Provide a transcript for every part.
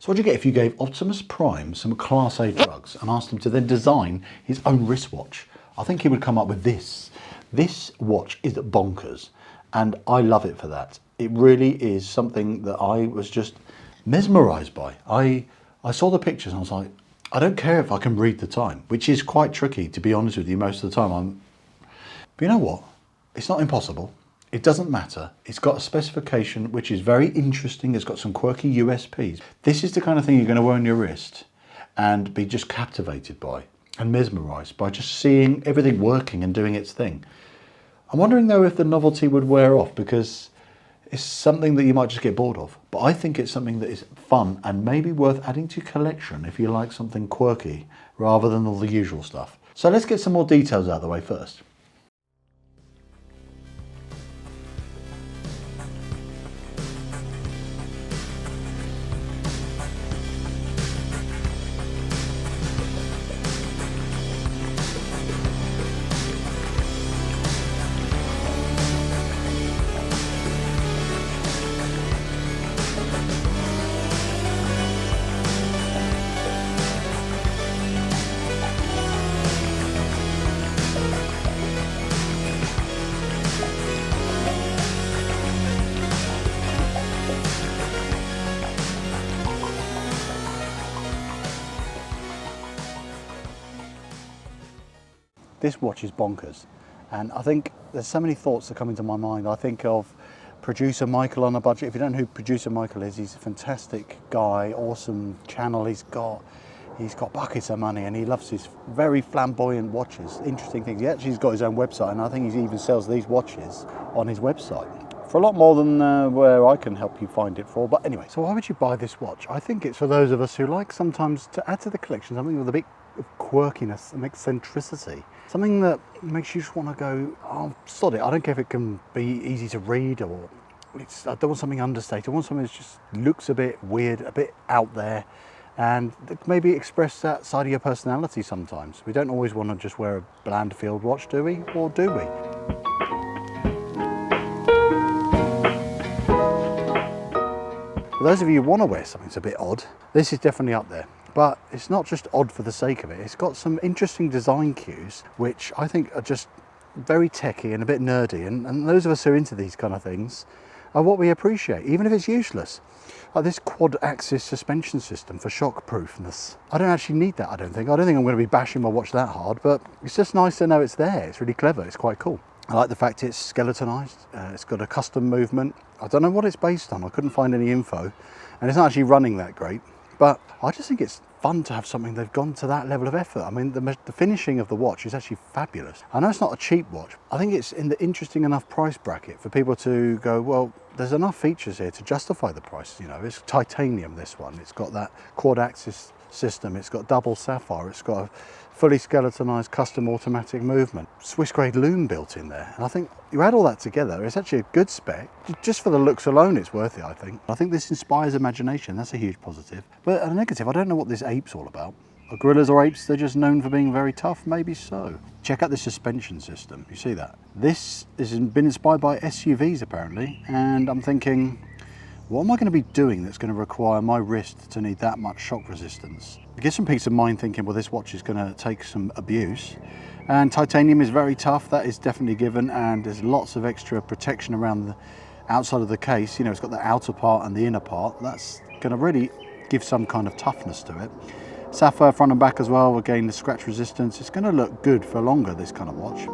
So what do you get if you gave Optimus Prime some Class A drugs and asked him to then design his own wristwatch? I think he would come up with this. This watch is bonkers, and I love it for that. It really is something that I was just mesmerised by. I saw the pictures and I was like, I don't care if I can read the time, which is quite tricky, to be honest with you, most of the time. But you know what? It's not impossible. It doesn't matter. It's got a specification which is very interesting. It's got some quirky USPs. This is the kind of thing you're going to wear on your wrist and be just captivated by and mesmerised by just seeing everything working and doing its thing. I'm wondering though if the novelty would wear off, because it's something that you might just get bored of. But I think it's something that is fun and maybe worth adding to your collection if you like something quirky rather than all the usual stuff. So let's get some more details out of the way first. This watch is bonkers, and I think there's so many thoughts that come into my mind. I think of producer Michael on a budget. If you don't know who producer Michael is, he's a fantastic guy, awesome channel. He's got buckets of money and he loves his very flamboyant watches, interesting things. He actually has got his own website, and I think he even sells these watches on his website for a lot more than where I can help you find it for. But anyway, so why would you buy this watch? I think it's for those of us who like sometimes to add to the collection something with a bit of quirkiness and eccentricity. Something that makes you just want to go, oh, sod it, I don't care if it can be easy to read or I don't want something understated. I want something that just looks a bit weird, a bit out there, and maybe express that side of your personality sometimes. We don't always want to just wear a bland field watch, do we? Or do we? For those of you who want to wear something that's a bit odd, this is definitely up there. But it's not just odd for the sake of it. It's got some interesting design cues, which I think are just very techy and a bit nerdy. And those of us who are into these kind of things are what we appreciate, even if it's useless. Like this quad-axis suspension system for shock-proofness. I don't actually need that, I don't think. I'm going to be bashing my watch that hard, but it's just nice to know it's there. It's really clever. It's quite cool. I like the fact it's skeletonized. It's got a custom movement. I don't know what it's based on. I couldn't find any info. And it's not actually running that great. But I just think it's fun to have something they've gone to that level of effort. I mean, the finishing of the watch is actually fabulous. I know it's not a cheap watch. I think it's in the interesting enough price bracket for people to go, well, there's enough features here to justify the price. You know, it's titanium, this one. It's got that quad-axis system. It's got double sapphire. It's got a fully skeletonized custom automatic movement. Swiss grade loom built in there. And I think you add all that together, it's actually a good spec. Just for the looks alone, it's worth it, I think. I think this inspires imagination. That's a huge positive. But a negative, I don't know what this ape's all about. Are gorillas or apes, they're just known for being very tough? Maybe so. Check out the suspension system. You see that? This has been inspired by SUVs, apparently. And I'm thinking, what am I going to be doing that's going to require my wrist to need that much shock resistance? It gives some peace of mind thinking, well, this watch is going to take some abuse. And titanium is very tough, that is definitely given, and there's lots of extra protection around the outside of the case. You know, it's got the outer part and the inner part. That's going to really give some kind of toughness to it. Sapphire front and back as well, again, the scratch resistance. It's going to look good for longer, this kind of watch.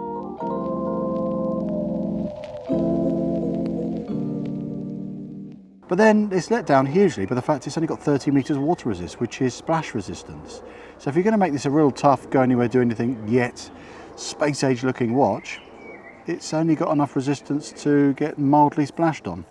But then it's let down hugely by the fact it's only got 30 meters water resist, which is splash resistance. So if you're going to make this a real tough, go anywhere, do anything, yet space age looking watch, it's only got enough resistance to get mildly splashed on.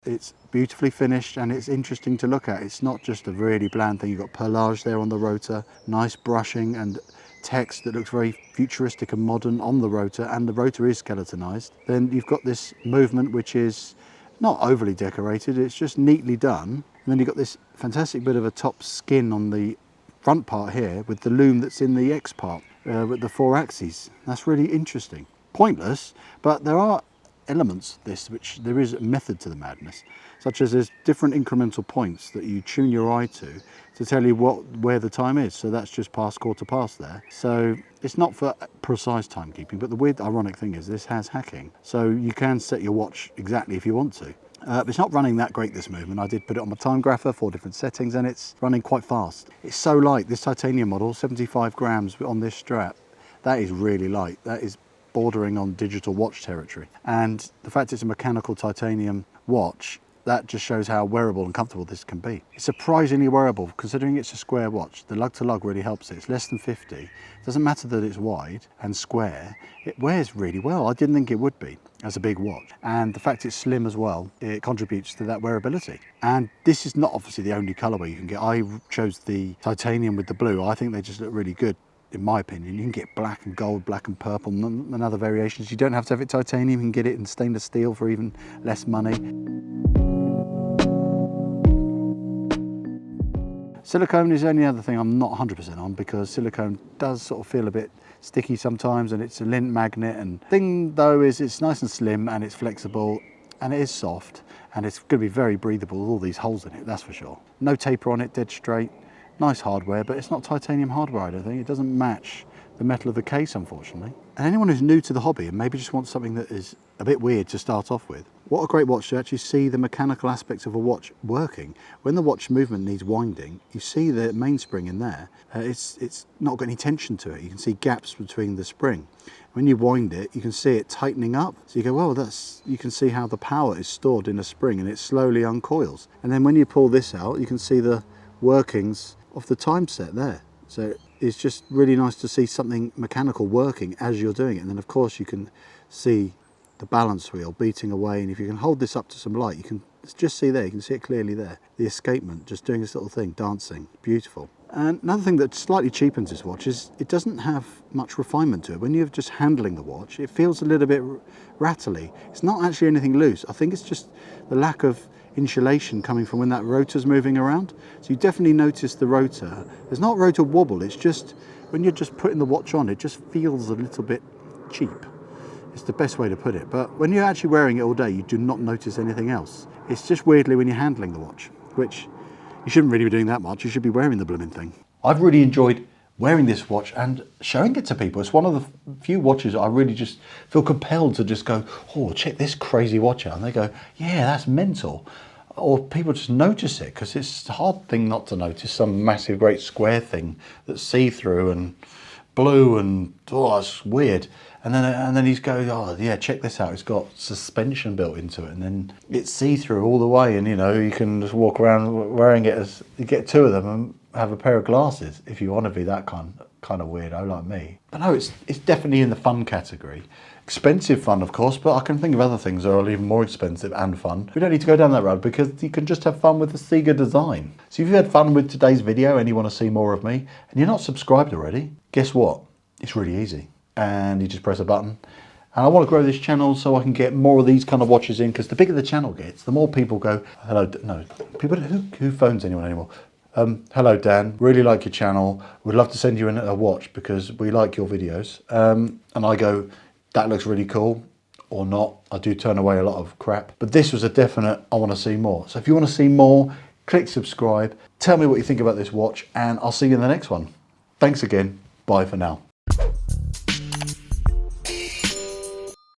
It's beautifully finished and it's interesting to look at. It's not just a really bland thing. You've got perlage there on the rotor, nice brushing and text that looks very futuristic and modern on the rotor, and the rotor is skeletonized. Then you've got this movement which is not overly decorated, it's just neatly done. And then you've got this fantastic bit of a top skin on the front part here with the loom that's in the X part with the 4 axes. That's really interesting. Pointless, but there are elements which there is a method to the madness. such as there's different incremental points that you tune your eye to tell you where the time is. So that's just past quarter past there. So it's not for precise timekeeping, but the weird ironic thing is this has hacking. So you can set your watch exactly if you want to. It's not running that great, this movement. I did put it on my time grapher, 4 different settings, and it's running quite fast. It's so light. This titanium model, 75 grams on this strap, that is really light. That is bordering on digital watch territory. And the fact it's a mechanical titanium watch, that just shows how wearable and comfortable this can be. It's surprisingly wearable, considering it's a square watch. The lug to lug really helps it. It's less than 50. It doesn't matter that it's wide and square. It wears really well. I didn't think it would be as a big watch. And the fact it's slim as well, it contributes to that wearability. And this is not obviously the only colorway you can get. I chose the titanium with the blue. I think they just look really good. In my opinion, you can get black and gold, black and purple, and other variations. You don't have to have it titanium. You can get it in stainless steel for even less money. Silicone is the only other thing I'm not 100% on, because silicone does sort of feel a bit sticky sometimes, and it's a lint magnet. And thing though is it's nice and slim, and it's flexible, and it is soft, and it's going to be very breathable with all these holes in it, that's for sure. No taper on it, dead straight. Nice hardware, but it's not titanium hardware, I don't think. It doesn't match the metal of the case, unfortunately. And anyone who's new to the hobby and maybe just wants something that is a bit weird to start off with, what a great watch to actually see the mechanical aspects of a watch working. When the watch movement needs winding, you see the mainspring in there. It's not got any tension to it. You can see gaps between the spring. When you wind it, you can see it tightening up. So you go, well, you can see how the power is stored in a spring, and it slowly uncoils. And then when you pull this out, you can see the workings of the time set there. So it's just really nice to see something mechanical working as you're doing it. And then of course you can see the balance wheel beating away, and if you can hold this up to some light, you can just see there, you can see it clearly there, the escapement just doing this little thing, dancing, beautiful. And another thing that slightly cheapens this watch is it doesn't have much refinement to it. When you're just handling the watch, it feels a little bit rattly. It's not actually anything loose. I think it's just the lack of insulation coming from when that rotor's moving around. So you definitely notice the rotor. There's not rotor wobble, it's just when you're just putting the watch on, it just feels a little bit cheap. It's the best way to put it. But when you're actually wearing it all day, you do not notice anything else. It's just weirdly when you're handling the watch, which you shouldn't really be doing that much. You should be wearing the blooming thing. I've really enjoyed wearing this watch and showing it to people. It's one of the few watches I really just feel compelled to just go, oh, check this crazy watch out. And they go, yeah, that's mental. Or people just notice it, because it's a hard thing not to notice some massive, great square thing that's see-through and blue and, oh, it's weird. And then he's going, oh yeah, check this out. It's got suspension built into it, and then it's see-through all the way. And you know, you can just walk around wearing it as you get 2 of them and have a pair of glasses if you want to be that kind of weirdo like me. But no, it's definitely in the fun category. Expensive fun, of course, but I can think of other things that are even more expensive and fun. We don't need to go down that road, because you can just have fun with the Ciga design. So if you've had fun with today's video and you want to see more of me, and you're not subscribed already, guess what? It's really easy. And you just press a button. And I want to grow this channel so I can get more of these kind of watches in, because the bigger the channel gets, the more people go, hello, no, people, who phones anyone anymore? Hello Dan, really like your channel. We'd love to send you a watch because we like your videos. And I go, that looks really cool, or not. I do turn away a lot of crap, but this was a definite, I want to see more. So if you want to see more, click subscribe, tell me what you think about this watch, and I'll see you in the next one. Thanks again, bye for now.